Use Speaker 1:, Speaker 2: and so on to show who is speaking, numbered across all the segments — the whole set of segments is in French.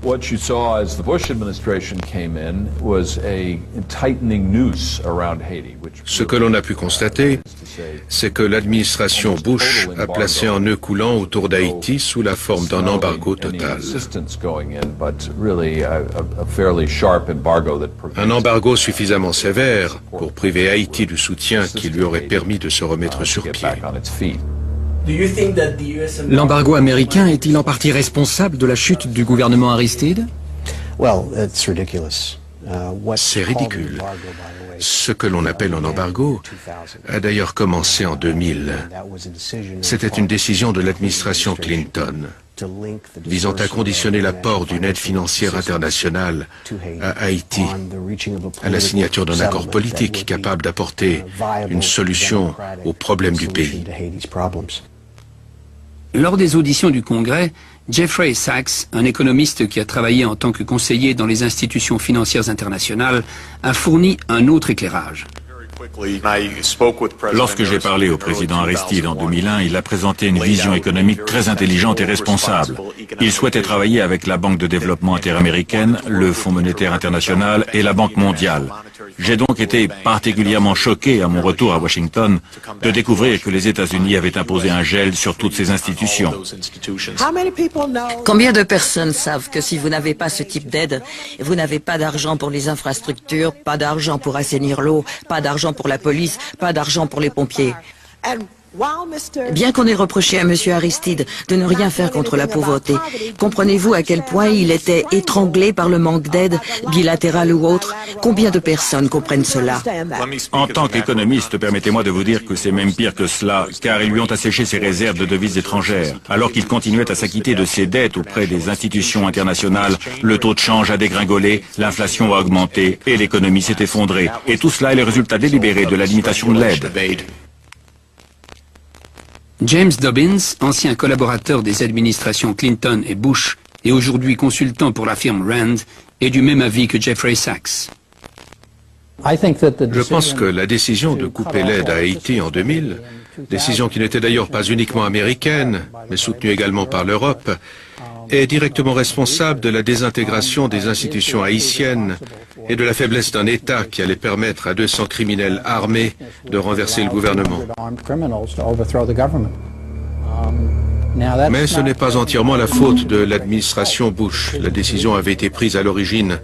Speaker 1: What you saw as the Bush administration came in was a tightening noose around Haiti.
Speaker 2: Ce que l'on a pu constater, c'est que l'administration Bush a placé un nœud coulant autour d'Haïti sous la forme d'un embargo total. Un embargo suffisamment sévère pour priver Haïti du soutien qui lui aurait permis de se remettre sur pied.
Speaker 3: L'embargo américain est-il en partie responsable de la chute du gouvernement Aristide?
Speaker 2: C'est ridicule. Ce que l'on appelle un embargo a d'ailleurs commencé en 2000. C'était une décision de l'administration Clinton visant à conditionner l'apport d'une aide financière internationale à Haïti à la signature d'un accord politique capable d'apporter une solution aux problèmes du pays.
Speaker 3: Lors des auditions du Congrès, Jeffrey Sachs, un économiste qui a travaillé en tant que conseiller dans les institutions financières internationales, a fourni un autre éclairage.
Speaker 4: Lorsque j'ai parlé au président Aristide en 2001, il a présenté une vision économique très intelligente et responsable. Il souhaitait travailler avec la Banque de développement interaméricaine, le Fonds monétaire international et la Banque mondiale. J'ai donc été particulièrement choqué à mon retour à Washington de découvrir que les États-Unis avaient imposé un gel sur toutes ces institutions.
Speaker 5: Combien de personnes savent que si vous n'avez pas ce type d'aide, vous n'avez pas d'argent pour les infrastructures, pas d'argent pour assainir l'eau, pas d'argent pour la police, pas d'argent pour les pompiers? Bien qu'on ait reproché à M. Aristide de ne rien faire contre la pauvreté, comprenez-vous à quel point il était étranglé par le manque d'aide, bilatérale ou autre? Combien de personnes comprennent cela?
Speaker 4: En tant qu'économiste, permettez-moi de vous dire que c'est même pire que cela, car ils lui ont asséché ses réserves de devises étrangères. Alors qu'il continuait à s'acquitter de ses dettes auprès des institutions internationales, le taux de change a dégringolé, l'inflation a augmenté et l'économie s'est effondrée. Et tout cela est le résultat délibéré de la limitation de l'aide.
Speaker 3: James Dobbins, ancien collaborateur des administrations Clinton et Bush et aujourd'hui consultant pour la firme Rand, est du même avis que Jeffrey Sachs.
Speaker 2: Je pense que la décision de couper l'aide à Haïti en 2000, décision qui n'était d'ailleurs pas uniquement américaine, mais soutenue également par l'Europe, est directement responsable de la désintégration des institutions haïtiennes et de la faiblesse d'un État qui allait permettre à 200 criminels armés de renverser le gouvernement. Mais ce n'est pas entièrement la faute de l'administration Bush. La décision avait été prise à l'origine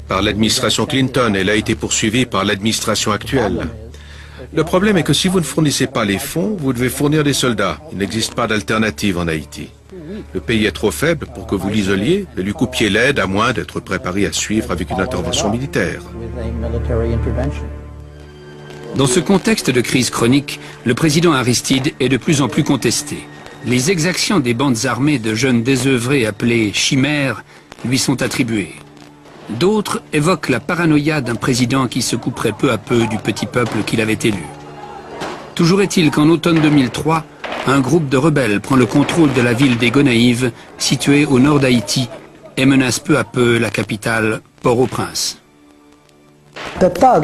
Speaker 2: par l'administration Clinton et elle a été poursuivie par l'administration actuelle. Le problème est que si vous ne fournissez pas les fonds, vous devez fournir des soldats. Il n'existe pas d'alternative en Haïti. Le pays est trop faible pour que vous l'isoliez et lui coupiez l'aide à moins d'être préparé à suivre avec une intervention militaire.
Speaker 3: Dans ce contexte de crise chronique, le président Aristide est de plus en plus contesté. Les exactions des bandes armées de jeunes désœuvrés appelés chimères lui sont attribuées. D'autres évoquent la paranoïa d'un président qui se couperait peu à peu du petit peuple qu'il avait élu. Toujours est-il qu'en automne 2003, un groupe de rebelles prend le contrôle de la ville des Gonaïves, située au nord d'Haïti, et menace peu à peu la capitale, Port-au-Prince.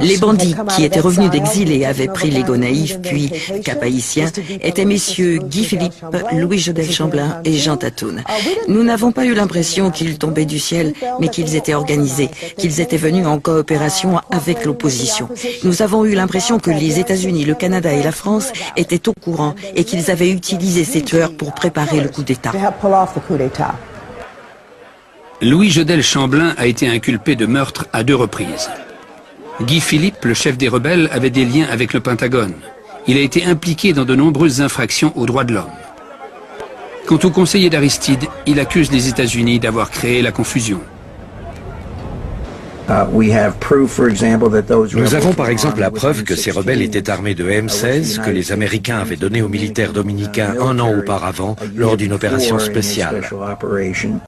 Speaker 5: Les bandits qui étaient revenus d'exil et avaient pris les Gonaïves, puis Cap-Haïtien, étaient messieurs Guy Philippe, Louis Jodel Chamblin et Jean Tatoune. Nous n'avons pas eu l'impression qu'ils tombaient du ciel, mais qu'ils étaient organisés, qu'ils étaient venus en coopération avec l'opposition. Nous avons eu l'impression que les États-Unis, le Canada et la France étaient au courant et qu'ils avaient utilisé ces tueurs pour préparer le coup d'État.
Speaker 3: Louis Jodel Chamblin a été inculpé de meurtre à 2 reprises. Guy Philippe, le chef des rebelles, avait des liens avec le Pentagone. Il a été impliqué dans de nombreuses infractions aux droits de l'homme. Quant au conseiller d'Aristide, il accuse les États-Unis d'avoir créé la confusion.
Speaker 6: Nous avons par exemple la preuve que ces rebelles étaient armés de M16 que les Américains avaient donnés aux militaires dominicains un an auparavant lors d'une opération spéciale.